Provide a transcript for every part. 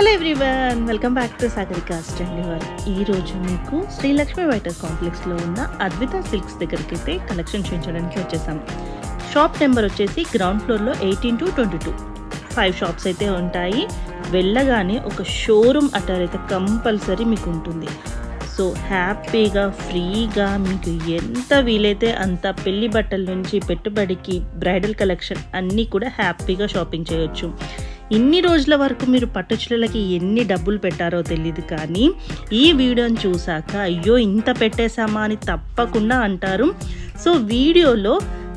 Hello everyone, welcome back to Sagarika study wall. ఈరోజు మీకు Srilakshmi waiter కాంప్లెక్స్లో ఉన్న అద్విత సిల్క్స్ దగ్గరికి అయితే కలెక్షన్ చూపించడానికి వచ్చేసాం. షాప్ నెంబర్ వచ్చేసి గ్రౌండ్ ఫ్లోర్లో 18 to 22 5 షాప్స్ అయితే ఉంటాయి. వెళ్ళగానే ఒక షోరూమ్ అటార్ అయితే కంపల్సరీ మీకు ఉంటుంది. సో హ్యాపీగా ఫ్రీగా మీకు ఎంత వీలైతే అంత పెళ్లి బట్టల నుంచి పెట్టుబడికి బ్రైడల్ కలెక్షన్ అన్నీ కూడా హ్యాపీగా షాపింగ్ చేయొచ్చు. ఇన్ని రోజుల వరకు మీరు పట్టు చీరలకి ఎన్ని డబ్బులు పెట్టారో తెలియదు, కానీ ఈ వీడియోని చూసాక అయ్యో ఇంత పెట్టేశామా అని తప్పకుండా అంటారు. సో వీడియోలో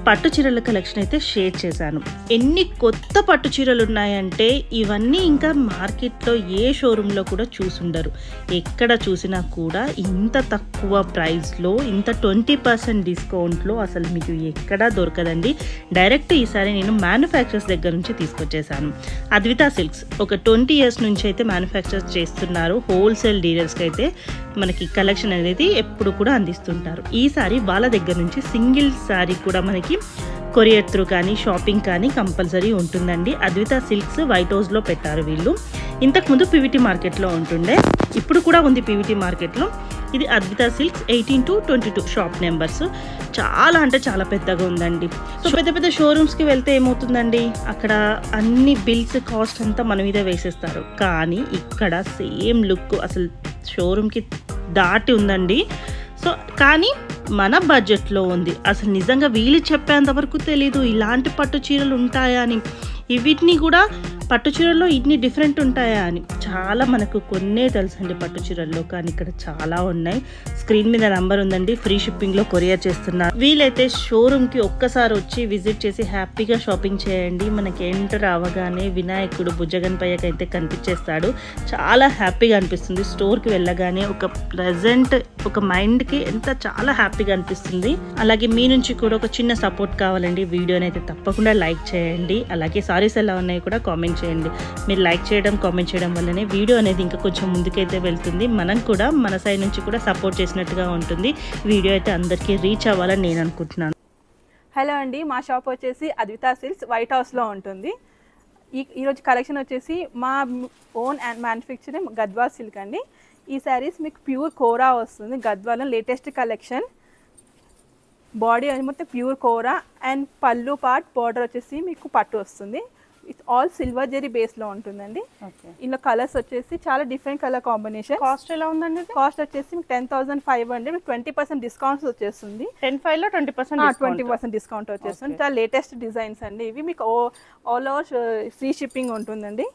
పట్టు చీరల కలెక్షన్ అయితే షేర్ చేశాను. ఎన్ని కొత్త పట్టు చీరలు ఉన్నాయంటే ఇవన్నీ ఇంకా మార్కెట్లో ఏ షోరూంలో కూడా చూసుండరు. ఎక్కడ చూసినా కూడా ఇంత తక్కువ ప్రైస్లో ఇంత 20% డిస్కౌంట్లో అసలు మీకు ఎక్కడా దొరకదండి. డైరెక్ట్ ఈసారి నేను మ్యానుఫ్యాక్చరర్స్ దగ్గర నుంచి తీసుకొచ్చేసాను. అద్విత సిల్క్స్ ఒక 20 years నుంచి అయితే మ్యానుఫ్యాక్చర్ చేస్తున్నారు. హోల్సేల్ డీలర్స్కి అయితే మనకి కలెక్షన్ అనేది ఎప్పుడు కూడా అందిస్తుంటారు. ఈసారి వాళ్ళ దగ్గర నుంచి సింగిల్ శారీ కూడా మనకి కొరియర్ త్రూ కానీ షాపింగ్ కానీ కంపల్సరీ ఉంటుందండి. అద్విత సిల్క్స్ వైట్ హౌస్లో పెట్టారు వీళ్ళు. ఇంతకుముందు పీవీటీ మార్కెట్లో ఉంటుండే, ఇప్పుడు కూడా ఉంది పీవీటీ మార్కెట్లో. ఇది Advitha silks 18 to 22 shop numbers. చాలా అంటే చాలా పెద్దగా ఉందండి. సో పెద్ద పెద్ద షోరూమ్స్కి వెళ్తే ఏమవుతుందండి, అక్కడ అన్ని బిల్స్ కాస్ట్ అంతా మన మీద వేసేస్తారు. కానీ ఇక్కడ సేమ్ లుక్ అసలు షోరూమ్కి దాటి ఉందండి. సో కానీ మన బడ్జెట్లో ఉంది. అసలు నిజంగా వీళ్ళు చెప్పేంత వరకు తెలీదు ఇలాంటి పట్టు చీరలు ఉంటాయా అని. వీటిని కూడా పట్టు చీరల్లో ఇన్ని డిఫరెంట్ ఉంటాయా అని చాలా మనకు కొన్నే తెలుసండి పట్టు చీరల్లో, కానీ ఇక్కడ చాలా ఉన్నాయి. స్క్రీన్ మీద నెంబర్ ఉందండి, ఫ్రీ షిప్పింగ్లో కొరియర్ చేస్తున్నారు. వీలైతే షోరూమ్కి ఒక్కసారి వచ్చి విజిట్ చేసి హ్యాపీగా షాపింగ్ చేయండి. మనకి ఎంటర్ అవగానే వినాయకుడు భుజగన్పయ్యకి అయితే కనిపించేస్తాడు. చాలా హ్యాపీగా అనిపిస్తుంది. స్టోర్కి వెళ్ళగానే ఒక ప్రెజెంట్ ఒక మైండ్కి ఎంత చాలా హ్యాపీగా అనిపిస్తుంది. అలాగే మీ నుంచి కూడా ఒక చిన్న సపోర్ట్ కావాలండి. వీడియోని అయితే తప్పకుండా లైక్ చేయండి. అలాగే సారీస్ ఎలా ఉన్నాయి కూడా కామెంట్ చేయండి. మీరు లైక్ చేయడం కామెంట్ చేయడం వల్లనే వీడియో అనేది ఇంకా కొంచెం ముందుకైతే వెళ్తుంది. మనం కూడా మన సైడ్ నుంచి కూడా సపోర్ట్ చేసినట్టుగా ఉంటుంది. వీడియో అయితే అందరికీ రీచ్ అవ్వాలని నేను అనుకుంటున్నాను. హలో అండి, మా షాప్ వచ్చేసి అద్విత సిల్క్స్ వైట్ హౌస్లో ఉంటుంది. ఈరోజు కలెక్షన్ వచ్చేసి మా own and manufacturing Gadwal silk అండి. ఈ శారీస్ మీకు ప్యూర్ కోరా వస్తుంది. గద్వాల్లో లేటెస్ట్ కలెక్షన్. బాడీ అది మొత్తం ప్యూర్ కోరా అండ్ పళ్ళు పార్ట్ బార్డర్ వచ్చేసి మీకు పట్టు వస్తుంది. ఇట్స్ ఆల్ సిల్వర్ జెరీ బేస్లో ఉంటుందండి. ఇందులో కలర్స్ వచ్చేసి చాలా డిఫరెంట్ కలర్ కాంబినేషన్. కాస్ట్ ఎలా ఉందండి? కాస్ట్ వచ్చేసి మీకు 10,500, మీకు 20% డిస్కౌంట్స్ వచ్చేస్తుంది. 10,500లో 20% డిస్కౌంట్ వచ్చేస్తుంది. చాలా లేటెస్ట్ డిజైన్స్ అండి ఇవి. మీకు ఆల్ ఓవర్ ఫ్రీ షిప్పింగ్ ఉంటుందండి.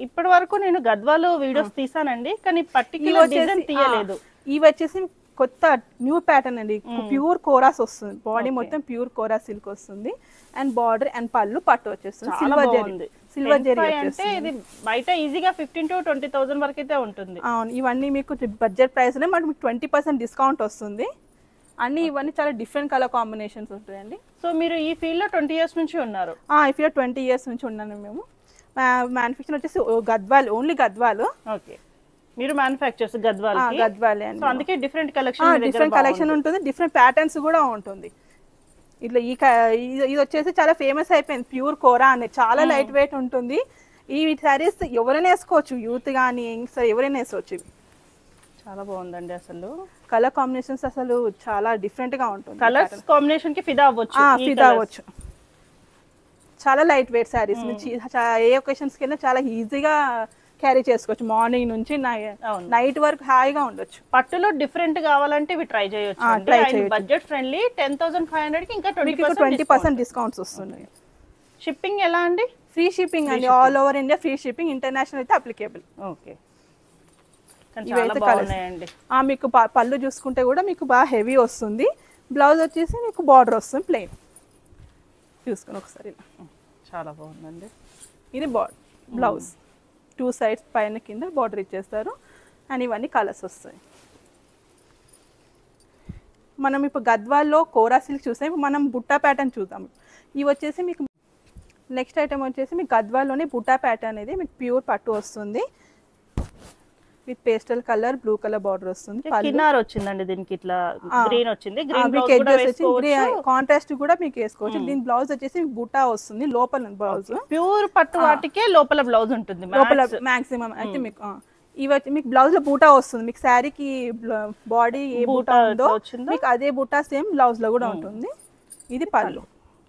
ఇప్పటి వరకు నేను గద్వాలో వీడియోస్ తీసానండి, కానీ పర్టిక్యులర్ డిజైన్ తీయలేదు. ఇవి వచ్చేసి కొత్త న్యూ ప్యాటర్న్ అండి. ప్యూర్ కోరాస్ వస్తుంది. బాడీ మొత్తం ప్యూర్ కోరా సిల్క్ వస్తుంది. అండ్ బార్డర్ అండ్ పళ్ళు పట్టు వచ్చేస్తుంది. సిల్వర్ జెరీ అంటే ఇది బయట ఈజీగా 15,000 to 20,000 వరకు అయితే ఉంటుంది. అవును, ఇవన్నీ మీకు బడ్జెట్ ప్రైస్ మనకు 20% డిస్కౌంట్ వస్తుంది. అన్ని ఇవన్నీ చాలా డిఫరెంట్ కలర్ కాంబినేషన్స్ ఉంటాయండి. సో మీరు ఈ ఫీల్డ్ లో 20 years నుంచి ఉన్నారు? ఈ ఫీల్డ్ 20 years నుంచి ఉన్నాను. మేము మ్యానుఫ్యాక్చర్ వచ్చేసి గద్వాల్, ఓన్లీ గద్వాల్. ఓకే, మీరు మ్యానుఫ్యాక్చర్స్ గద్వాల్ అండి. అందుకే డిఫరెంట్ కలెక్షన్ ఉంటుంది. డిఫరెంట్ ప్యాటర్న్స్ కూడా ఉంటుంది. ఇట్లా ఇది వచ్చేసి చాలా ఫేమస్ అయిపోయింది ప్యూర్ కోరా అనేది. చాలా లైట్ వెయిట్ ఉంటుంది. ఈ శారీస్ ఎవరైనా వేసుకోవచ్చు, యూత్ కానీ యంగ్స్టర్ ఎవరైనా వేసుకోవచ్చు. ఇవి చాలా బాగుందండి. అసలు కలర్ కాంబినేషన్స్ అసలు చాలా డిఫరెంట్ గా ఉంటుంది. కలర్స్ కాంబినేషన్ కి ఫిదా అవ్వచ్చు. చాలా లైట్ వెయిట్ శారీస్. ఏ ఒకేషన్స్ కి చాలా ఈజీగా క్యారీ చేసుకోవచ్చు. మార్నింగ్ నుంచి నైట్ వరకు హాయిగా ఉండొచ్చు. పట్టులో డిఫరెంట్ కావాలంటే ఇవి ట్రై చేయొచ్చు. బడ్జెట్ ఫ్రెండ్లీ 10,500 కి ఇంకా 20% డిస్కౌంట్స్ వస్తున్నాయి. షిప్పింగ్ ఎలా అండి? ఫ్రీ షిప్పింగ్ అండి. All over India free shipping. International అయితే అప్లికేబుల్. ఓకే, మీకు పళ్ళు చూసుకుంటే కూడా మీకు బాగా హెవీ వస్తుంది. బ్లౌజ్ వచ్చేసి మీకు బార్డర్ వస్తుంది ప్లెయిన్. చూసుకుని ఒకసారి చాలా బాగుందండి. ఇది బ్లౌజ్ 2 sides పైన కింద బార్డర్ ఇచ్చేస్తారు. అండ్ ఇవన్నీ కలర్స్ వస్తాయి. మనం ఇప్పుడు గద్వాల్లో కోరా సిల్క్ చూసాం. మనం బుట్టా ప్యాటర్న్ చూద్దాం. ఇవి వచ్చేసి మీకు నెక్స్ట్ ఐటమ్ వచ్చేసి మీకు గద్వాల్లోనే బుట్టా ప్యాటర్న్ అనేది మీకు ప్యూర్ పట్టు వస్తుంది. With pastel colour blue colour border వస్తుంది. కిన్నార్ వచ్చిందండి దీనికి, ఇట్లా గ్రీన్ వచ్చింది. గ్రీన్ బ్లౌజ్ కూడా వేసుకోవచ్చు, కాంట్రాస్ట్ కూడా మీకు వేసుకోవచ్చు. దీని బ్లౌజ్ వచ్చేసి బూటా వస్తుంది లోపల బ్లౌజ్. ప్యూర్ పట్టు వాటికే లోపల బ్లౌజ్ ఉంటుంది లోపల మాక్సిమం అయితే మీకు ఇవి వచ్చి మీకు బ్లౌజ్ లో బూటా వస్తుంది. మీకు శారీకి బాడీ ఏ బూటా ఉందో మీకు అదే బూటా సేమ్ బ్లౌజ్ లో కూడా ఉంటుంది. ఇది పళ్ళు.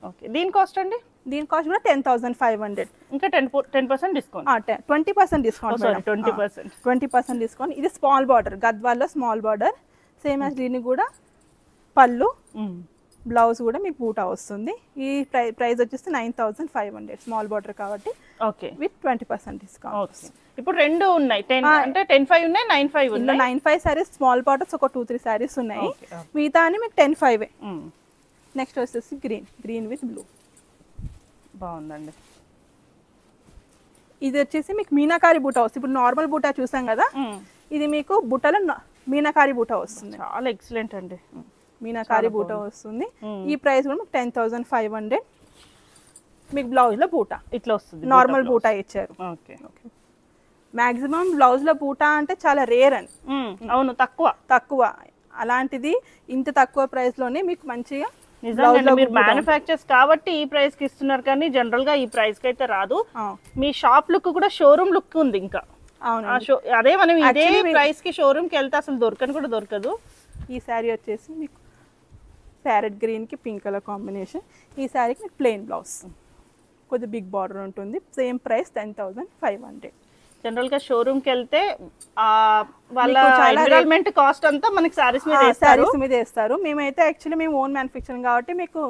ఓకే, దీని కాస్ట్ అండి? దీని కాస్ట్ కూడా 10,500. ఇంకా 10% డిస్కౌంట్, 20% డిస్కౌంట్, 20% డిస్కౌంట్. ఇది స్మాల్ బార్డర్, గద్వాల్లో స్మాల్ బార్డర్ సేమ్ యాజ్. దీనికి కూడా పళ్ళు బ్లౌజ్ కూడా మీకు బూటా వస్తుంది. ఈ ప్రైస్ వచ్చేసి 9,500 స్మాల్ బార్డర్ కాబట్టి. Okay, with 20% discount. ఇప్పుడు రెండు ఉన్నాయి, 10 అంటే 10.5 ఉన్నాయి, 9.5 ఉన్నాయి. 9.5 సారీస్ స్మాల్ బార్డర్స్ ఒక 2-3 సారీస్ ఉన్నాయి. మిగతా అని మీకు 10.5. నెక్స్ట్ వచ్చేసి గ్రీన్ విత్ బ్లూ. బాగుందండి. ఇది వచ్చేసి మీకు మీనాకారి బూటా వస్తుంది. ఇప్పుడు నార్మల్ బూటా చూసాం కదా, ఇది మీకు బూటాలో మీనాకారి బూటా వస్తుంది. చాలా ఎక్సలెంట్ అండి, మీనాకారి బూటా వస్తుంది. ఈ ప్రైస్ కూడా మీకు 10,500. మీకు బ్లౌజ్ లో బూటా ఇట్లా వస్తుంది, నార్మల్ బూటా ఇచ్చారు. ఓకే, మాక్సిమం బ్లౌజ్ లో బూటా అంటే చాలా రేర్ అని. అవును, తక్కువ. అలాంటిది ఇంత తక్కువ ప్రైస్ లోనే మీకు మంచిగా నిజంగా మీరు మ్యానుఫ్యాక్చర్స్ కాబట్టి ఈ ప్రైస్ కి ఇస్తున్నారు, కానీ జనరల్ గా ఈ ప్రైస్ కి అయితే రాదు. మీ షాప్ లుక్ కూడా షోరూమ్ లుక్ ఉంది ఇంకా. అదే మనం ఇదే ప్రైస్ కి షోరూమ్ కి వెళ్తే అసలు దొరకదు. ఈ శారీ వచ్చేసి మీకు ప్యారెట్ గ్రీన్ కి పింక్ కలర్ కాంబినేషన్. ఈ శారీకి మీకు ప్లెయిన్ బ్లౌజ్, కొద్దిగా బిగ్ బార్డర్ ఉంటుంది. Same price 10,500. జనరల్ గా షోరూమ్ కి వెళ్తే వాళ్ళ ఎన్విరాన్మెంట్ కాస్ట్ అంతా మనకి సారీస్ మీద వేస్తారు. మేమైతే యాక్చువల్లీ మేము ఓన్ మ్యానుఫ్యాక్చరింగ్ కాబట్టి మీకు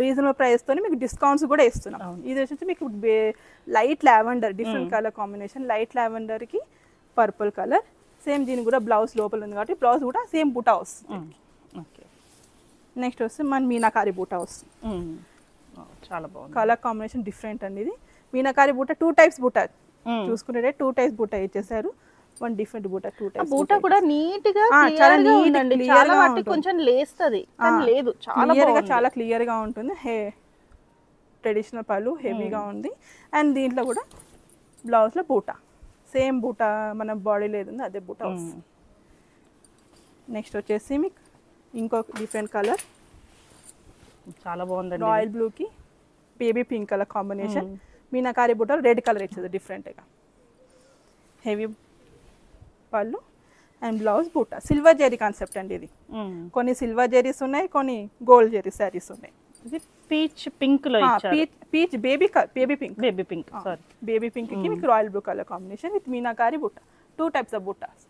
రీజనబుల్ ప్రైస్ తోని మీకు డిస్కౌంట్స్ కూడా ఇస్తున్నాం. ఇది వచ్చేసి మీకు light lavender, different colour combination. Light lavender కి పర్పుల్ కలర్. సేమ్ దీని కూడా బ్లౌజ్ లోపల ఉంది కాబట్టి బ్లౌజ్ కూడా సేమ్ బూటా వస్తుంది. నెక్స్ట్ వస్తే మన మీనాకారి బూటా వస్తుంది. చాలా బాగుంది, కలర్ కాంబినేషన్ డిఫరెంట్ అండి. ఇది మీనాకారి బూటా 2 టైప్స్ బూటా చూసుకుంటే 2 టైప్స్ బూటా ఇచ్చేసారు. 1 డిఫరెంట్ బూటా, 2 టైప్స్ బూటా కూడా నీట్ గా చాలా నీట్ అండి. చాలా వాటి కొంచెం లేస్తది కానీ లేదు, చాలా క్లియర్ గా ఉంటుంది. ట్రెడిషనల్ పళ్ళు హెవీగా ఉంది. అండ్ దీంట్లో కూడా బ్లౌజ్ లో బూటా సేమ్ బూటా మన బాడీ లేదుంది అదే బూటా వస్తుంది. నెక్స్ట్ వచ్చేసి మీకు ఇంకొక డిఫరెంట్ కలర్, చాలా బాగుందండి. రాయల్ బ్లూ కి బేబీ పింక్ కలర్ కాంబినేషన్. మీనాకారి బూటలో రెడ్ కలర్ ఇచ్చేది డిఫరెంట్గా. హెవీ పళ్ళు అండ్ బ్లౌజ్ బూటా. సిల్వర్ జెరీ కాన్సెప్ట్ అండి ఇది. కొన్ని సిల్వర్ జెరీస్ ఉన్నాయి, కొన్ని గోల్డ్ జెరీ శారీస్ ఉన్నాయి. ఇది పీచ్ పింక్ లో ఇచ్చారు. Peach baby pink sorry, baby pink కి మీకు royal blue colour combination with meenakari బూటా. 2 టైప్స్ ఆఫ్ బూటాస్.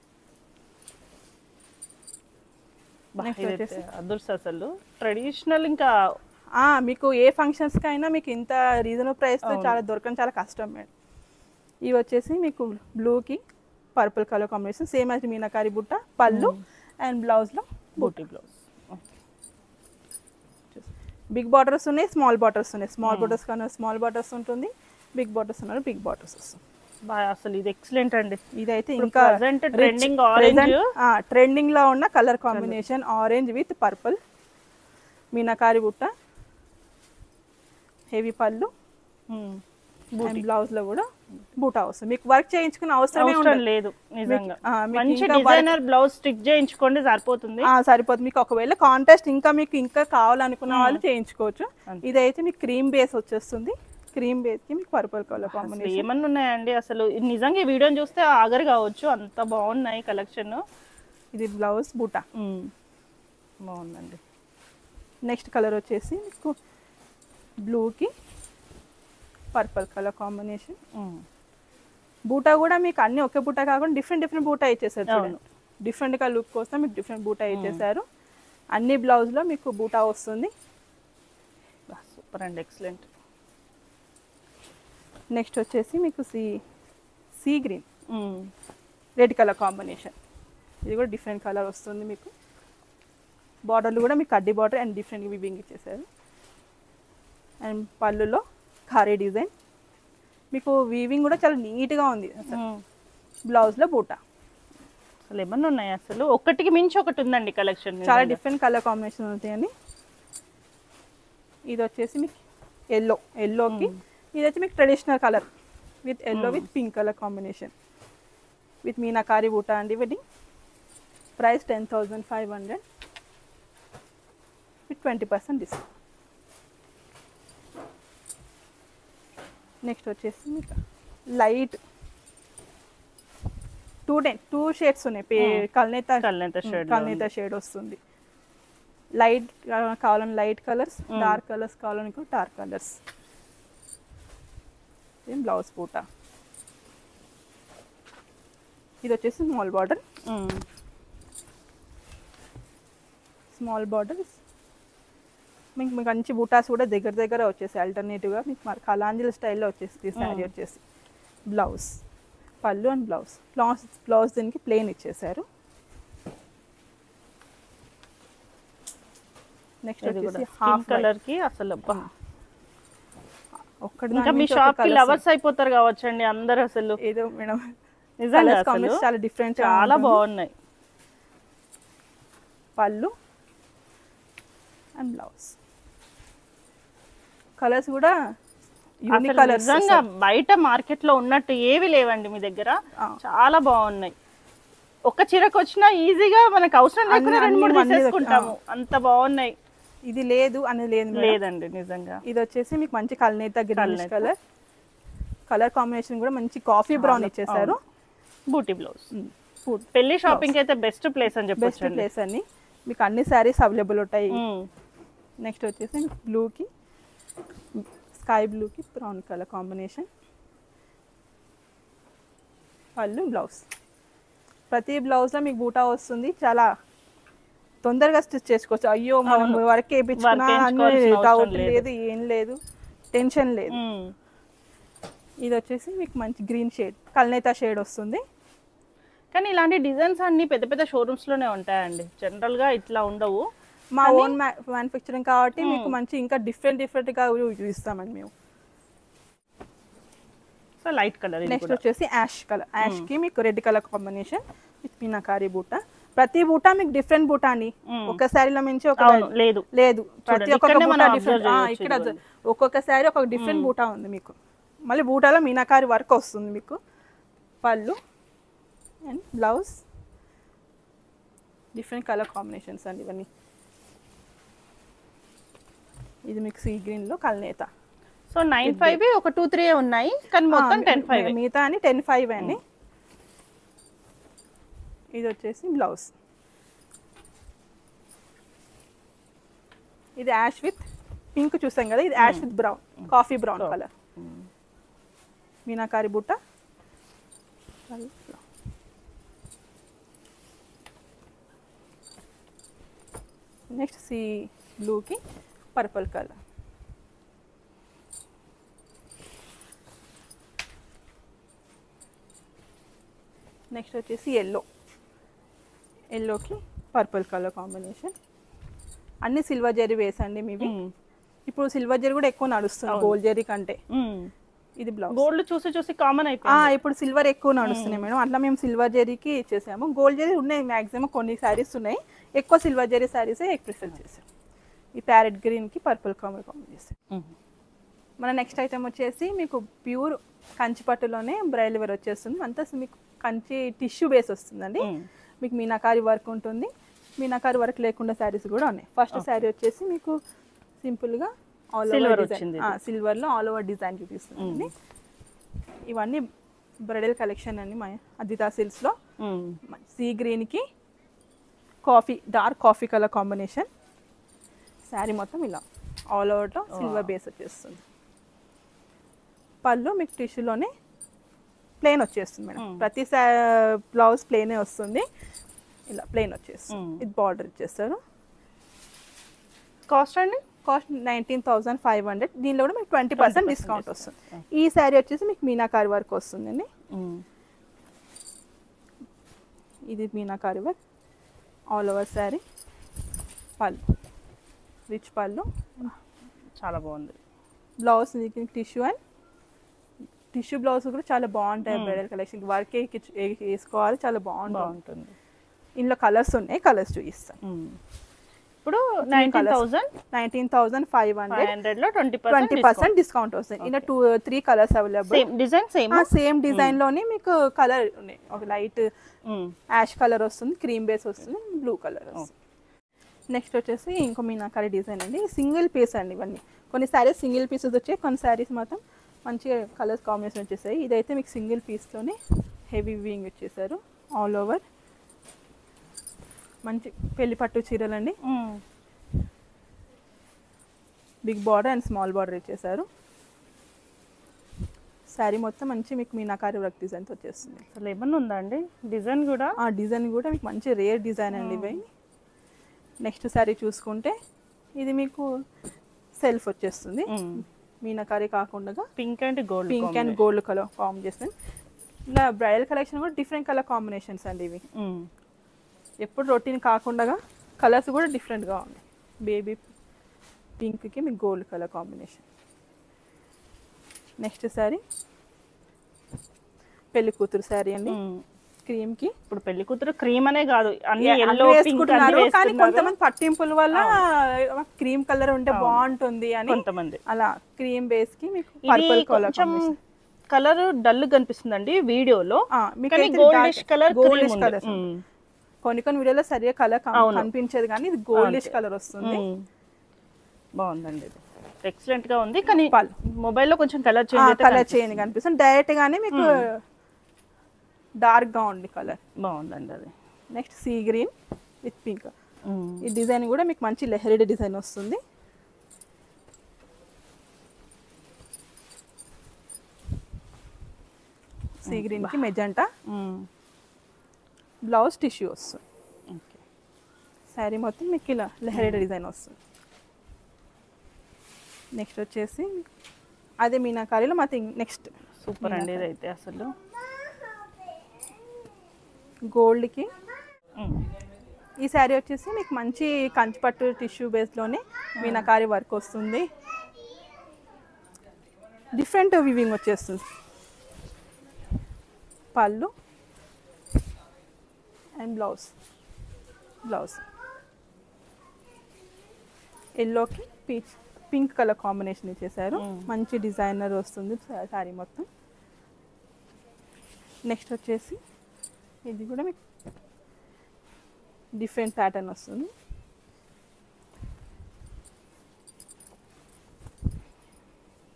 అదర్స్ అసలు ట్రెడిషనల్ ఇంకా మీకు ఏ ఫంక్షన్స్ కైనా మీకు ఇంత రీజనబుల్ ప్రైస్ తో చాలా దొరకడం చాలా కష్టం మేడం. ఇవి వచ్చేసి మీకు బ్లూకి purple colour combination. Same as meenakari బుట్ట, పళ్ళు అండ్ బ్లౌజ్ లో బూటీ బ్లౌజ్. బిగ్ బార్డర్స్ ఉన్నాయి, స్మాల్ బార్డర్స్ ఉన్నాయి. స్మాల్ బార్డర్స్ కన్నా స్మాల్ బార్డర్స్ ఉంటుంది, బిగ్ బార్డర్స్ ఉన్నారు బిగ్ బార్డర్స్ వస్తుంది. అసలు ఇది ఎక్సలెంట్ అండి. ఇదైతే ఇంకా ట్రెండింగ్ లో ఉన్న colour combination orange with purple. Meenakari బుట్ట, హెవీ పళ్ళు, బ్లౌజ్ లో కూడా బూటా వస్తుంది. మీకు వర్క్ చేయించుకునే అవసరం లేదు. మంచి డిజైనర్ బ్లౌజ్ స్టిచ్ చేయించుకోండి సరిపోతుంది. మీకు ఒకవేళ కాంట్రాస్ట్ ఇంకా కావాలనుకున్న వాళ్ళు చేయించుకోవచ్చు. ఇదైతే మీకు క్రీమ్ బేస్ వచ్చేస్తుంది. క్రీమ్ బేస్ కి మీకు పర్పుల్ కలర్ కాంబినేషన్. ఏమన్నా ఉన్నాయండి అసలు నిజంగా ఈ వీడియోని చూస్తే ఆగరు కావచ్చు, అంత బాగున్నాయి కలెక్షన్. ఇది బ్లౌజ్ బూటా బాగుందండి. నెక్స్ట్ కలర్ వచ్చేసి మీకు బ్లూకి పర్పుల్ కలర్ కాంబినేషన్. బూటా కూడా మీకు అన్ని ఒకే బూటా కాకుండా డిఫరెంట్ బూటా ఇచ్చేసారు. డిఫరెంట్ గా లుక్ కోసం మీకు డిఫరెంట్ బూటా ఇచ్చేసారు. అన్ని బ్లౌజ్ లో మీకు బూటా వస్తుంది. Super and excellent. నెక్స్ట్ వచ్చేసి మీకు sea green red colour combination. ఇది కూడా డిఫరెంట్ కలర్ వస్తుంది. మీకు బార్డర్లు కూడా మీకు కడ్డీ బార్డర్ అండ్ డిఫరెంట్ వివింగ్ ఇచ్చేసారు. అండ్ పళ్ళులో ఖారీ డిజైన్. మీకు వీవింగ్ కూడా చాలా నీట్గా ఉంది. బ్లౌజ్లో బూటా. అసలు ఏమన్నా ఉన్నాయి అసలు ఒకటికి మించి ఒకటి ఉందండి కలెక్షన్. చాలా డిఫరెంట్ కలర్ కాంబినేషన్ ఉంటాయండి. ఇది వచ్చేసి మీకు ఎల్లోకి ఇది వచ్చి మీకు traditional colour with yellow with pink colour combination. With meenakari బూటా అండి ఇవన్నీ. Price 10,500 with 20% discount. నెక్స్ట్ వచ్చేసి మీకు లైట్ 2 షేడ్స్ ఉన్నాయి. కల్నేత షేడ్ వస్తుంది. లైట్ కావాలని లైట్ కలర్స్, డార్క్ కలర్స్ కావాలని డార్క్ కలర్స్. బ్లౌజ్ పూట ఇది వచ్చేసి స్మాల్ బార్డర్. స్మాల్ బార్డర్స్ మీకు మంచి బూటాస్ కూడా దగ్గర వచ్చేసి ఆల్టర్నేటివ్గా మీకు మరి కలాంజలి స్టైల్లో వచ్చేసి శారీ వచ్చేసి. బ్లౌజ్ పళ్ళు అండ్ బ్లౌజ్ దీనికి ప్లెయిన్ ఇచ్చేసారు. నెక్స్ట్ వచ్చేసి హాఫ్ కలర్ కి అసలు ఒక్కటి ఇంకా మీ షాప్ కి లవర్స్ అయిపోతారు కావచ్చండి అందరూ. అసలు ఏదో మేడం నిజంగా చాలా డిఫరెంట్, చాలా బాగున్నాయి. పళ్ళు అండ్ బ్లౌజ్ కలర్స్ కూడా యూనిక్ కలర్స్. నిజంగా బయట మార్కెట్ లో ఉన్నట్టు ఏవి లేవండి మీ దగ్గర, చాలా బాగున్నాయి. ఒక్క చీరకు వచ్చినా ఈజీగా మనకు అవసరం లేకుండా 2-3 తీసేసుకుంటాము, అంత బాగున్నాయి. ఇది లేదు అనేది లేదండి నిజంగా. ఇది వచ్చేసి మీకు మంచి కల్నేత గ్రీనిష్ కలర్ కాంబినేషన్ కూడా మంచి కాఫీ బ్రౌన్ ఇచ్చేసారు. బూటీ బ్లౌజ్. పెళ్లి షాపింగ్ అయితే బెస్ట్ ప్లేస్ అని చెప్పొచ్చు. బెస్ట్ ప్లేస్ అని మీకు అన్ని శారీస్ అవైలబుల్ ఉంటాయి. నెక్స్ట్ వచ్చేసి బ్లూకి స్కై బ్లూకి బ్రౌన్ కలర్ కాంబినేషన్. పళ్ళు బ్లౌజ్. ప్రతి బ్లౌజ్లో మీకు బూటా వస్తుంది. చాలా తొందరగా స్టిచ్ చేసుకోవచ్చు. అయ్యో మనం వర్క్ వేయించుకున్నా డౌట్ లేదు, ఏం లేదు, టెన్షన్ లేదు. ఇది వచ్చేసి మీకు మంచి గ్రీన్ షేడ్ కల్నేత షేడ్ వస్తుంది. కానీ ఇలాంటి డిజైన్స్ అన్ని పెద్ద పెద్ద షోరూమ్స్ లోనే ఉంటాయండి, జనరల్ గా ఇట్లా ఉండవు. మా ఓన్ మ్యానుఫ్యాక్చరింగ్ కాబట్టి మీకు మంచి ఇంకా డిఫరెంట్ గా చూపిస్తామండి మేము. So light colour. నెక్స్ట్ వచ్చేసి యాష్ కలర్. యాష్ కి మీకు red colour combination with meenakari బూటా. ప్రతి బూటా మీకు డిఫరెంట్ బూటా అండి. ఒక శారీలో మించి ఒక లేదు. ప్రతి ఒక్క బూటా డిఫరెంట్. ఇక్కడ ఒక్కొక్క శారీ ఒక డిఫరెంట్ బూటా ఉంది మీకు. మళ్ళీ బూటాలో మీనాకారి వర్క్ వస్తుంది మీకు. పళ్ళు and blouse different colour combinations అండి ఇవన్నీ. ఇది మీకు సీ గ్రీన్ లో కల్నేత. సో 9,500 ఒక 2-3 ఉన్నాయి, కానీ మొత్తం 10,500 మిగతా అని 10,500 అండి. ఇది వచ్చేసి బ్లౌజ్. ఇది యాష్ విత్ పింక్ చూసాం కదా, ఇది ash with brown, coffee brown colour. Meenakari బుట్ట. నెక్స్ట్ సీ బ్లూకి పర్పుల్ కలర్. నెక్స్ట్ వచ్చేసి ఎల్లోకి పర్పుల్ కలర్ కాంబినేషన్. అన్ని సిల్వర్ జరీ వేసండి మీవి. ఇప్పుడు సిల్వర్ జరీ కూడా ఎక్కువ నడుస్తుంది గోల్డ్ జరీ కంటే. ఇది బ్లౌజ్. గోల్డ్ చూసి కామన్ అయిపోయింది. ఇప్పుడు సిల్వర్ ఎక్కువ నడుస్తున్నాయి మేడం, అట్లా మేము సిల్వర్ జరీకి ఇచ్చేసాము. గోల్డ్ జరీ ఉన్నాయి మ్యాక్సిమం, కొన్ని శారీస్ ఉన్నాయి, ఎక్కువ సిల్వర్ జరీ శారీసే ప్రిఫర్ చేసాం. ఈ ప్యారెట్ గ్రీన్కి పర్పుల్ కలర్ కాంబినేషన్. మన నెక్స్ట్ ఐటమ్ వచ్చేసి మీకు ప్యూర్ కంచి పట్టులోనే బ్రైడల్ వేర్ వచ్చేస్తుంది. అంతా మీకు కంచి టిష్యూ బేస్ వస్తుందండి. మీకు మీనాకారి వర్క్ ఉంటుంది, మీనాకారి వర్క్ లేకుండా శారీస్ కూడా ఉన్నాయి. ఫస్ట్ శారీ వచ్చేసి మీకు సింపుల్గా ఆల్ ఓవర్ సిల్వర్లో ఆల్ ఓవర్ డిజైన్ చూపిస్తుంది. ఇవన్నీ బ్రైడల్ కలెక్షన్ అండి మా అద్వితా సిల్క్స్లో. సీ గ్రీన్కి dark coffee colour combination. Sari మొత్తం ఇలా ఆల్ ఓవర్లో సిల్వర్ బేస్ వచ్చేస్తుంది. పళ్ళు మీకు టిష్యూలోనే ప్లెయిన్ వచ్చేస్తుంది మేడం. ప్రతి బ్లౌజ్ ప్లెయినే వస్తుంది, ఇలా ప్లెయిన్ వచ్చేస్తుంది. ఇది బార్డర్ ఇచ్చేస్తారు. కాస్ట్ అండి? కాస్ట్ 19,500. దీనిలో కూడా మీకు 20% డిస్కౌంట్ వస్తుంది. ఈ శారీ వచ్చేసి మీకు మీనాకారి వర్క్ వస్తుందండి. ఇది meenakari work all over sari. పళ్ళు రిచ్ పళ్ళు, చాలా బాగుంది. Blouse tissue and tissue blouse కూడా చాలా బాగుంటాయి. బ్రైడల్ కలెక్షన్ వర్క్ వేసుకోవాలి, చాలా బాగుంటుంది. ఇందులో కలర్స్ ఉన్నాయి, కలర్స్ చూపిస్తాను. ఇప్పుడు 19,500 లో 20% డిస్కౌంట్ వస్తుంది. ఇలా 3 కలర్స్ అవైలబుల్. సేమ్ డిజైన్ లోనే మీకు కలర్ ఉన్నాయి. ఒక లైట్ యాష్ కలర్ వస్తుంది, క్రీమ్ బేస్ వస్తుంది, బ్లూ కలర్ వస్తుంది. నెక్స్ట్ వచ్చేసి ఇంకో మీనాకారి డిజైన్ అండి. సింగిల్ పీస్ అండి ఇవన్నీ. కొన్ని శారీస్ సింగిల్ పీసెస్ వచ్చాయి, కొన్ని శారీస్ మాత్రం మంచిగా కలర్స్ కాంబినేషన్ వచ్చేసాయి. ఇదైతే మీకు సింగిల్ పీస్లోనే హెవీ వీవింగ్ వచ్చేసారు. ఆల్ ఓవర్ మంచి పెళ్లి పట్టు చీరలండి. Big border and small border ఇచ్చేసారు. శారీ మొత్తం మంచి మీకు మీనాకారి వర్క్ డిజైన్తో వచ్చేస్తుంది. అసలు ఏమన్నా ఉందా అండి డిజైన్ కూడా? ఆ డిజైన్ కూడా మీకు మంచి రేర్ డిజైన్ అండి ఇవి. నెక్స్ట్ శారీ చూసుకుంటే ఇది మీకు సెల్ఫ్ వచ్చేస్తుంది. మీనాకారి కాకుండా pink and gold colour combination. ఇలా బ్రైడల్ కలెక్షన్ కూడా డిఫరెంట్ కలర్ కాంబినేషన్స్ అండి ఇవి. ఎప్పుడు రొటీన్ కాకుండా కలర్స్ కూడా డిఫరెంట్గా ఉన్నాయి. బేబీ పింక్కి మీకు gold colour combination. Next sari పెళ్లి కూతురు శారీ అండి. క్రీమ్ కి ఇప్పుడు పెళ్లి కూతురు క్రీమ్ అనే కాదు, అన్ని yellow, pink కానీ కొంతమంది పట్టింపుల వల్ల క్రీమ్ కలర్ ఉంటే బాగుంటుంది అని కొంతమంది అలా క్రీమ్ బేస్ కి మీకు పర్పుల్ కలర్ కలర్ డల్ కనిపిస్తుందండి వీడియోలో. గోల్డిష్ కలర్ కొన్ని వీడియోలో సరిగా కలర్ కనిపించేది కానీ ఇది గోల్డిష్ కలర్ వస్తుంది. బాగుందండి, ఇది ఎక్సలెంట్ గా ఉంది. కానీ మొబైల్లో కొంచెం కలర్ చేంజ్ కనిపిస్తుంది. డైరెక్ట్ గానే మీకు డార్క్ గా ఉంది కలర్. బాగుందండి అది. Next sea green with pink. ఈ డిజైన్ కూడా మీకు మంచి లెహరీడ్ డిజైన్ వస్తుంది. సీ గ్రీన్ కి మెజెంటా. బ్లౌజ్ టిష్యూ వస్తుంది. శారీ మొత్తం మీకు ఇలా లెహరీడ్ డిజైన్ వస్తుంది. నెక్స్ట్ వచ్చేసి అదే మీనాకారిలో మాది నెక్స్ట్ సూపర్ అండి ఇదైతే అసలు గోల్డ్కి. ఈ శారీ వచ్చేసి మీకు మంచి కంచిపట్టు టిష్యూ బేస్లోనే మీనాకారి వర్క్ వస్తుంది. డిఫరెంట్ వివింగ్ వచ్చేస్తుంది. పళ్ళు అండ్ బ్లౌజ్ ఎల్లోకి పింక్ కలర్ కాంబినేషన్ ఇచ్చేసారు. మంచి డిజైనర్ వస్తుంది శారీ మొత్తం. నెక్స్ట్ వచ్చేసి ఇది కూడా మీకు డిఫరెంట్ ప్యాటర్న్ వస్తుంది.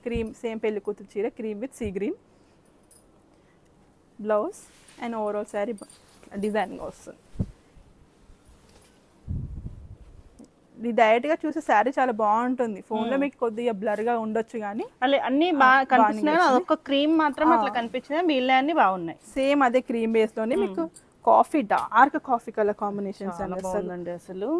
క్రీమ్ సేమ్ పెళ్లి కూతురు చీర cream with sea green blouse and overall sari డిజైన్గా వస్తుంది. ఇది డైరెక్ట్గా చూసే శారీ చాలా బాగుంటుంది. ఫోన్లో మీకు కొద్దిగా బ్లర్గా ఉండొచ్చు కానీ అన్ని బాగా కనిపిస్తున్నాయి. అదొక క్రీమ్ మాత్రం అట్లా కనిపించింది, మిగిలిన అన్ని బాగున్నాయి. సేమ్ అదే క్రీమ్ బేస్లోనే మీకు coffee dark coffee colour combinations బాగుందండి అసలు.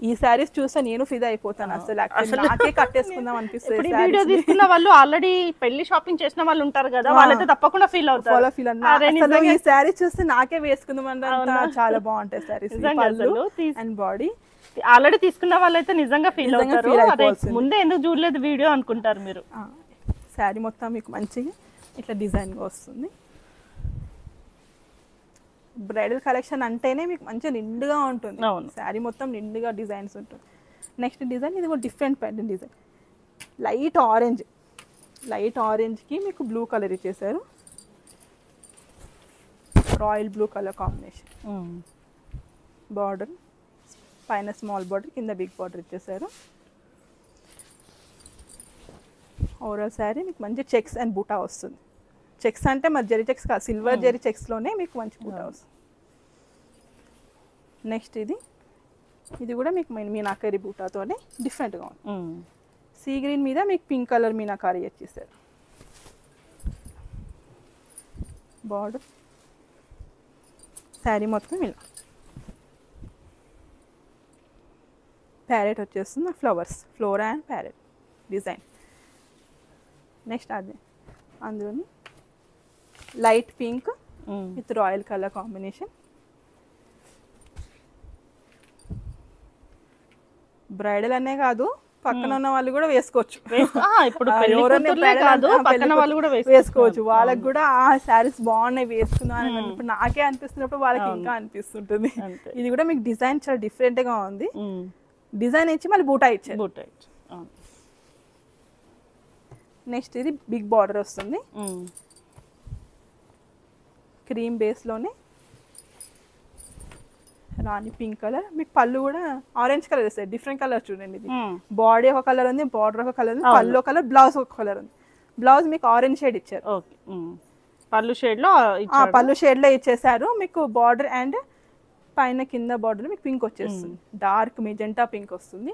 ఈ శారీస్ చూస్తే నేను ఫిదా అయిపోతాను అసలు. నాకే కట్టేసుకుందాం అనిపిస్తుంది. వీడియో తీసుకున్న వాళ్ళు ఆల్రెడీ పెళ్లి షాపింగ్ చేసిన వాళ్ళు ఉంటారు కదా, వాళ్ళైతే తప్పకుండా ఫీల్ అవుతారు. ఈ శారీస్ చూస్తే నాకే వేసుకుందాం అంటే చాలా బాగుంటాయి శారీస్. అండ్ బాడీ ఆల్రెడీ తీసుకున్న వాళ్ళైతే నిజంగా ఫీల్ అవుతారు. ముందే ఎందుకు చూడలేదు వీడియో అనుకుంటారు మీరు. శారీ మొత్తం మీకు మంచిగా ఇట్లా డిజైన్గా వస్తుంది. బ్రైడల్ కలెక్షన్ అంటేనే మీకు మంచిగా నిండుగా ఉంటుంది. శారీ మొత్తం నిండుగా డిజైన్స్ ఉంటుంది. నెక్స్ట్ డిజైన్ ఇది కూడా డిఫరెంట్ ప్యాటర్న్ డిజైన్. లైట్ ఆరెంజ్కి మీకు బ్లూ కలర్ ఇచ్చేసారు. Royal blue colour combination. Border పైన స్మాల్ బార్డర్, కింద బిగ్ బార్డర్ ఇచ్చేసారు. ఓవరాల్ శారీ మీకు మంచి చెక్స్ అండ్ బూటా వస్తుంది. చెక్స్ అంటే మరి జరీ చెక్స్ కాదు, సిల్వర్ జరీ చెక్స్లోనే మీకు మంచి బూటా వస్తుంది. నెక్స్ట్ ఇది కూడా మీకు మీనాకారి బూటాతోనే డిఫరెంట్గా ఉంది. సీ గ్రీన్ మీద మీకు పింక్ కలర్ మీనాకారి వచ్చేసారు. బార్డర్ శారీ మొత్తం ఇలా ప్యారెట్ వచ్చేస్తుంది. Flora and parrot design. Next అదే అందులోని light pink with royal colour combination. Bridal అనే కాదు, పక్కన ఉన్న వాళ్ళు కూడా వేసుకోవచ్చు. ఇప్పుడు కాదు పక్కన వాళ్ళు కూడా వేసుకోవచ్చు. వాళ్ళకి కూడా ఆ శారీస్ బాగున్నాయి వేసుకున్నాను అని ఇప్పుడు నాకే అనిపిస్తున్నప్పుడు వాళ్ళకి ఇంకా అనిపిస్తుంటుంది. ఇది కూడా మీకు డిజైన్ చాలా డిఫరెంట్ గా ఉంది. డిజైన్ ఇచ్చి మళ్ళీ బూటా ఇచ్చారు. నెక్స్ట్ ఇది బిగ్ బార్డర్ వస్తుంది, క్రీమ్ బేస్ లోనే రాణి పింక్ కలర్. మీకు పళ్ళు కూడా ఆరెంజ్ కలర్ వస్తాయి, డిఫరెంట్ కలర్ చూడండి. ఇది బాడీ ఒక కలర్ ఉంది, బార్డర్ ఒక కలర్ ఉంది, పళ్ళు ఒక కలర్, బ్లౌజ్ ఒక కలర్ ఉంది. బ్లౌజ్ మీకు ఆరెంజ్ షేడ్ ఇచ్చారు, పళ్ళు షేడ్ లో ఇచ్చేసారు. మీకు బార్డర్ అండ్ పైన కింద బార్డర్ మీకు పింక్ వచ్చేస్తుంది, డార్క్ మెజెంటా పింక్ వస్తుంది.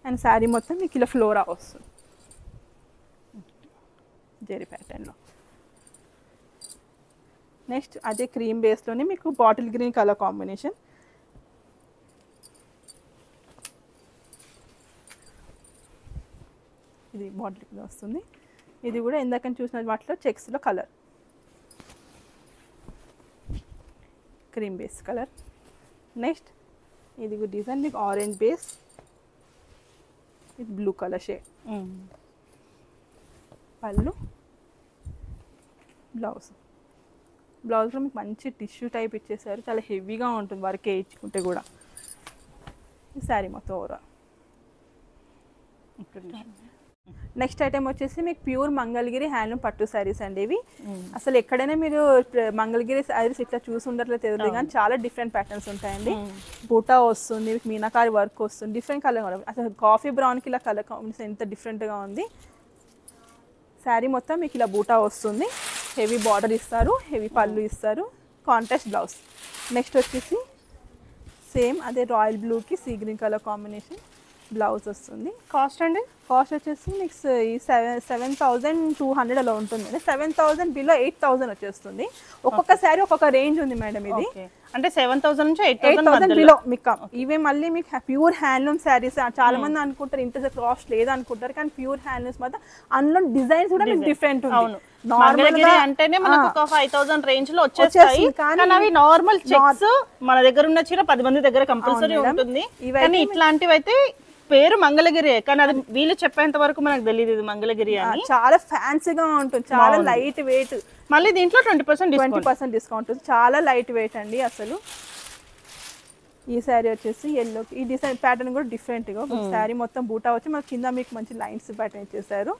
అండ్ శారీ మొత్తం మీకు ఇలా ఫ్లోరా వస్తుంది జెరీ ప్యాటర్న్ లో. నెక్స్ట్ అదే క్రీమ్ బేస్ లోనే మీకు బాటిల్ గ్రీన్ కలర్ కాంబినేషన్. ఇది బాటిల్ గ్రీన్ వస్తుంది. ఇది కూడా ఇందాక చూసిన వాటిలో చెక్స్ లో colour, cream base colour. Next ఇది డిజైన్ మీకు orange base with blue colour shade. పళ్ళు, బ్లౌజ్ బ్లౌజ్లో మీకు మంచి టిష్యూ టైప్ ఇచ్చేసారు, చాలా హెవీగా ఉంటుంది వర్క్ వేయించుకుంటే కూడా. ఈ శారీ మొత్తం ఓవరాల్. నెక్స్ట్ ఐటమ్ వచ్చేసి మీకు ప్యూర్ మంగళగిరి హ్యాండ్లూమ్ పట్టు శారీస్ అండి. ఇవి అసలు ఎక్కడైనా మీరు మంగళగిరి శారీస్ ఇట్లా చూసి ఉండట్లేదు తెలియదు, కానీ చాలా డిఫరెంట్ ప్యాటర్న్స్ ఉంటాయండి. బూటా వస్తుంది, మీకు మీనాకారి వర్క్ వస్తుంది, డిఫరెంట్ కలర్. అసలు కాఫీ బ్రౌన్కి ఇలా కలర్ కాంబినేషన్ ఎంత డిఫరెంట్గా ఉంది. శారీ మొత్తం మీకు ఇలా బూటా వస్తుంది, హెవీ బార్డర్ ఇస్తారు, హెవీ పళ్ళు ఇస్తారు, కాంట్రాస్ట్ బ్లౌజ్. నెక్స్ట్ వచ్చేసి సేమ్ అదే రాయల్ బ్లూకి sea green colour combination blouse వస్తుంది. కాస్ట్ అండి? కాస్ట్ వచ్చేసి మీకు 7,200 అలా ఉంటుంది. 7,000 బిలో 8,000 వచ్చేస్తుంది. ఒక్కొక్క శారీ ఒక్కొక్క రేంజ్ ఉంది మేడం. ఇది అంటే 7,000 నుంచి 8,000 బిలో మీకు. ఇవే మళ్ళీ మీకు ప్యూర్ హ్యాండ్లూమ్ శారీస్. చాలా మంది అనుకుంటారు ఇంత కాస్ట్ లేదు అనుకుంటారు, కానీ ప్యూర్ హ్యాండ్లూమ్స్ మాత్రం అందులో డిజైన్స్ కూడా మీకు డిఫరెంట్ ఉంది. మంగళగిరి అంటేనే మనకు ఒక 5,000 రేంజ్ లో వచ్చేస్తాయి, కానీ అవి నార్మల్ చెక్స్. మన దగ్గర ఉన్న చీర 10 మంది దగ్గర కంపల్సరీ ఉంటుంది, కానీ ఇట్లాంటివి అయితే పేరు మంగళగిరి, కానీ అది వీళ్ళు చెప్పేంత వరకు మనకు తెలియదు ఇది మంగళగిరి అని. చాలా ఫ్యాన్సీగా ఉంటుంది, చాలా లైట్ వెయిట్. మళ్ళీ దీంట్లో 20% డిస్కౌంట్. చాలా లైట్ వెయిట్ అండి అసలు. ఈ శారీ వచ్చేసి ఎల్లో, ఈ డిజైన్ ప్యాటర్న్ కూడా డిఫరెంట్గా. శారీ మొత్తం బూటా వచ్చి మనకి కింద మీకు మంచి లైన్స్ ప్యాటర్న్ ఇచ్చేసారు.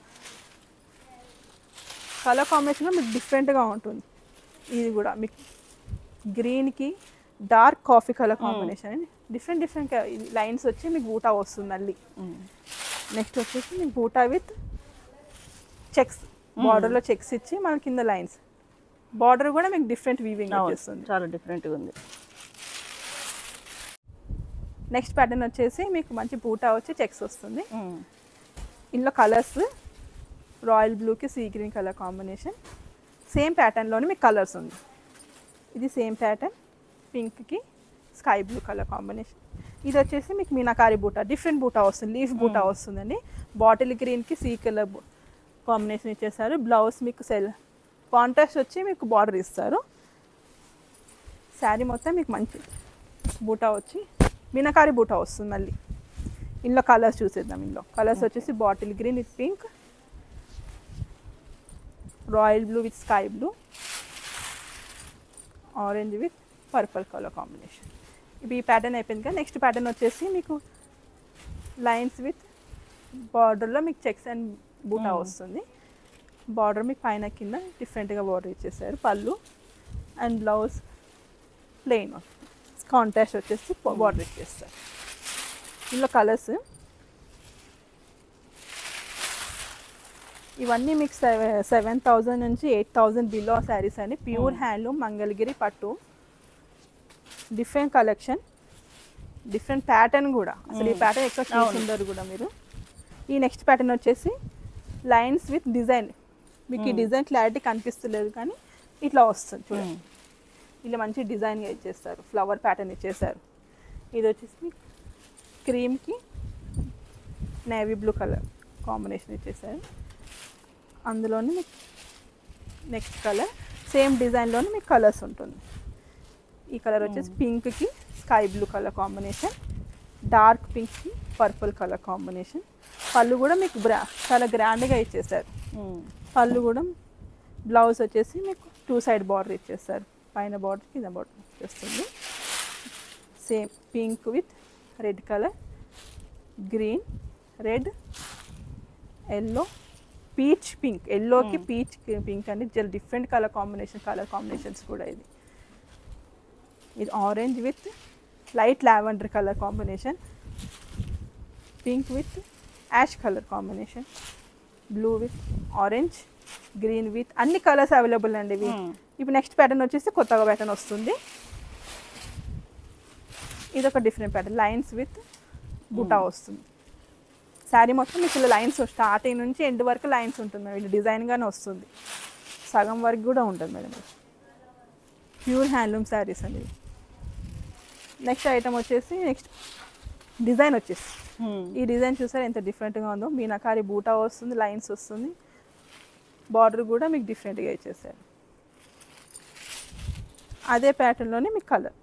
కలర్ కాంబినేషన్ కూడా మీకు డిఫరెంట్గా ఉంటుంది. ఇది కూడా మీకు గ్రీన్కి డార్క్ కాఫీ కలర్ కాంబినేషన్ అండి. డిఫరెంట్ లైన్స్ వచ్చి మీకు బూటా వస్తుంది మళ్ళీ. నెక్స్ట్ వచ్చేసి మీకు బూటా విత్ చెక్స్, బార్డర్లో చెక్స్ ఇచ్చి మన కింద లైన్స్. బార్డర్ కూడా మీకు డిఫరెంట్ వీవింగ్ వచ్చేస్తుంది, చాలా డిఫరెంట్గా ఉంది. నెక్స్ట్ ప్యాటర్న్ వచ్చేసి మీకు మంచి బూటా వచ్చి చెక్స్ వస్తుంది. ఇందులో కలర్స్ రాయల్ బ్లూకి sea green colour combination. Same ప్యాటర్న్లోనే మీకు కలర్స్ ఉంది. ఇది సేమ్ ప్యాటర్న్ పింక్కి స్కై బ్లూ కలర్ కాంబినేషన్. ఇది వచ్చేసి మీకు మీనాకారి బూటా, డిఫరెంట్ బూటా వస్తుంది, లీఫ్ బూటా వస్తుందండి. బాటిల్ గ్రీన్కి సీ కలర్ కాంబినేషన్ ఇచ్చేసారు. బ్లౌజ్ మీకు కాంట్రాస్ట్ వచ్చి మీకు బార్డర్ ఇస్తారు. శారీ మొత్తం మీకు మంచి బూటా వచ్చి మీనాకారి బూటా వస్తుంది మళ్ళీ. ఇందులో కలర్స్ చూసేద్దాం. ఇందులో కలర్స్ వచ్చేసి bottle green with pink, royal blue with sky blue, orange with purple colour combination. ఇవి ఈ ప్యాటర్న్ అయిపోయింది కదా. నెక్స్ట్ ప్యాటర్న్ వచ్చేసి మీకు లైన్స్ విత్ బార్డర్లో మీకు చెక్స్ అండ్ బూటా వస్తుంది. బార్డర్ మీకు పైన కింద డిఫరెంట్గా బార్డర్ ఇచ్చేసారు. పళ్ళు అండ్ బ్లౌజ్ ప్లెయిన్, కాంట్రాస్ట్ వచ్చేసి బార్డర్ ఇచ్చేస్తారు. ఇందులో కలర్స్ ఇవన్నీ మీకు 7,000 నుంచి 8,000 బిలో శారీస్ అండి. ప్యూర్ హ్యాండ్లూమ్ మంగళగిరి పట్టు. డిఫరెంట్ కలెక్షన్, డిఫరెంట్ ప్యాటర్న్ కూడా. అసలు ఈ ప్యాటర్న్ ఎక్కువ చూసుండరు కూడా మీరు. ఈ నెక్స్ట్ ప్యాటర్న్ వచ్చేసి లైన్స్ విత్ డిజైన్. మీకు ఈ డిజైన్ క్లారిటీ కనిపిస్తలేదు, కానీ ఇట్లా వస్తుంది చూడండి. ఇలా మంచి డిజైన్గా ఇచ్చేస్తారు, ఫ్లవర్ ప్యాటర్న్ ఇచ్చేసారు. ఇది వచ్చేసి క్రీమ్కి నేవీ బ్లూ కలర్ కాంబినేషన్ ఇచ్చేసారు. అందులోనే మీకు నెక్స్ట్ కలర్ సేమ్ డిజైన్లోనే మీకు కలర్స్ ఉంటుంది. ఈ కలర్ వచ్చేసి పింక్కి sky blue colour combination, dark పింక్కి పర్పుల్ కలర్ కాంబినేషన్, పళ్ళు కూడా మీకు చాలా గ్రాండ్గా ఇచ్చేసారు. పళ్ళు కూడా బ్లౌజ్ వచ్చేసి మీకు 2 సైడ్ బార్డర్ ఇచ్చేస్తారు. పైన బార్డర్ కింద బార్డర్ వచ్చేస్తుంది. Same pink with red colour, green, red, yellow, peach pink. ఎల్లోకి పీచ్ పింక్ అండి, చాలా డిఫరెంట్ కలర్ కాంబినేషన్స్ కూడా. ఇది orange with light lavender colour combination, pink with ash colour combination, blue with orange, green with అన్ని colours available అండి ఇవి. ఇప్పుడు next pattern వచ్చేసి కొత్తగా ప్యాటర్న్ వస్తుంది. ఇది ఒక different pattern, lines with buta వస్తుంది. శారీ మొత్తం మీకు ఇలా లైన్స్ స్టార్టింగ్ నుంచి ఎండ్ వరకు లైన్స్ ఉంటుంది మేడం. ఇది డిజైన్గానే వస్తుంది, సగం వరకు కూడా ఉంటుంది మేడం. ప్యూర్ హ్యాండ్లూమ్ శారీస్ అండి. నెక్స్ట్ ఐటమ్ వచ్చేసి నెక్స్ట్ డిజైన్ వచ్చేసి ఈ డిజైన్ చూసారు ఎంత డిఫరెంట్గా ఉందో. మీనాకారి బూటా వస్తుంది, లైన్స్ వస్తుంది, బార్డర్ కూడా మీకు డిఫరెంట్గా ఇచ్చేసారు. అదే ప్యాటర్న్లోనే మీకు కలర్.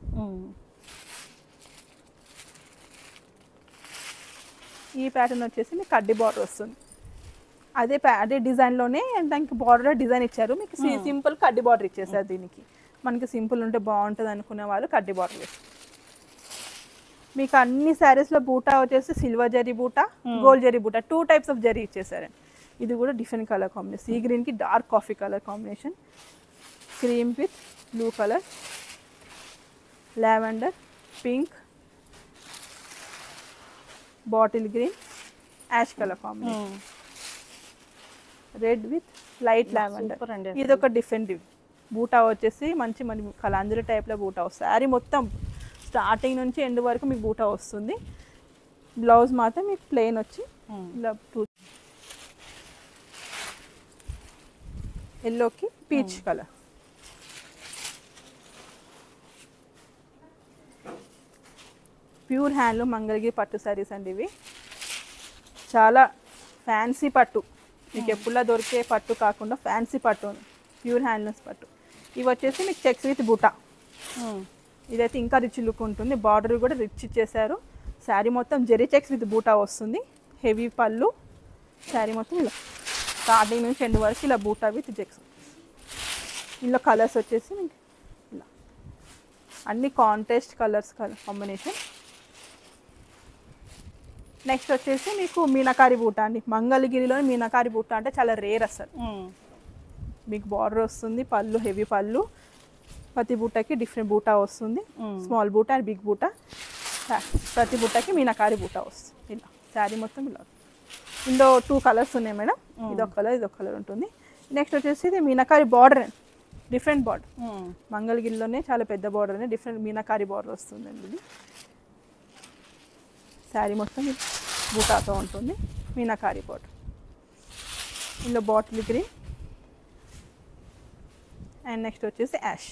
ఈ ప్యాటర్న్ వచ్చేసి మీకు కడ్డీ బార్డర్ వస్తుంది. అదే డిజైన్లోనే దానికి బార్డర్ డిజైన్ ఇచ్చారు. మీకు సింపుల్ కడ్డీ బార్డర్ ఇచ్చేసారు. దీనికి మనకి సింపుల్ ఉంటే బాగుంటుంది అనుకునే వాళ్ళు కడ్డీ బార్డర్ వేస్తారు. మీకు అన్ని శారీస్లో బూటా వచ్చేసి సిల్వర్ జరీ బూటా, గోల్డ్ జరీ బూటా, 2 టైప్స్ ఆఫ్ జరీ ఇచ్చేసారండి. ఇది కూడా డిఫరెంట్ కలర్ కాంబినేషన్. సీ గ్రీన్కి dark coffee colour combination, cream with blue colour, lavender, pink, bottle green, ash colour combination, red with light lavender. ఇది ఒక డిఫరెంట్ బూటా వచ్చేసి మంచి కలాంజలి టైప్లో బూటా వస్తుంది. శారీ మొత్తం స్టార్టింగ్ నుంచి ఎండ్ వరకు మీకు బూటా వస్తుంది. బ్లౌజ్ మాత్రం మీకు ప్లెయిన్ వచ్చి ఇలా ఎల్లోకి peach colour. Pure handloom Mangalagiri పట్టు శారీస్ అండి ఇవి. చాలా ఫ్యాన్సీ పట్టు, మీకు ఎప్పుడులా దొరికే పట్టు కాకుండా ఫ్యాన్సీ పట్టు, ప్యూర్ హ్యాండ్లూమ్స్ పట్టు. ఇవి వచ్చేసి మీకు చెక్స్ విత్ బూటా. ఇదైతే ఇంకా రిచ్ లుక్ ఉంటుంది. బార్డర్ కూడా రిచ్ ఇచ్చేసారు. శారీ మొత్తం జెరీ చెక్స్ విత్ బూటా వస్తుంది. హెవీ పళ్ళు, శారీ మొత్తం ఇలా స్టార్టింగ్ నుంచి ఎండ్ వరకు ఇలా బూటా విత్ చెక్స్. ఇందులో కలర్స్ వచ్చేసి మీకు ఇలా అన్ని కాంట్రాస్ట్ కలర్స్ కాంబినేషన్. నెక్స్ట్ వచ్చేసి మీకు మీనాకారి బూటా అండి. మంగళగిరిలో మీనాకారి బూటా అంటే చాలా రేర్ అసలు. మీకు బార్డర్ వస్తుంది, పళ్ళు హెవీ పళ్ళు, ప్రతి బూటాకి డిఫరెంట్ బూటా వస్తుంది. స్మాల్ బూటా అండ్ బిగ్ బూటా, ప్రతి బూటాకి మీనాకారి బూటా వస్తుంది. ఇలా శారీ మొత్తం ఇలా. ఇందులో 2 కలర్స్ ఉన్నాయి మేడం. ఇదొక కలర్, ఇదొక కలర్ ఉంటుంది. నెక్స్ట్ వచ్చేసి ఇది మీనాకారి బార్డర్, డిఫరెంట్ బార్డర్. మంగళగిరిలోనే చాలా పెద్ద బార్డర్ అని డిఫరెంట్ మీనాకారి బార్డర్ వస్తుందండి. ఇది శారీ మొత్తం బూటాతో ఉంటుంది, మీనాకారి బార్డర్. ఇందులో బాటిల్ గ్రీన్ అండ్ నెక్స్ట్ వచ్చేసి యాష్.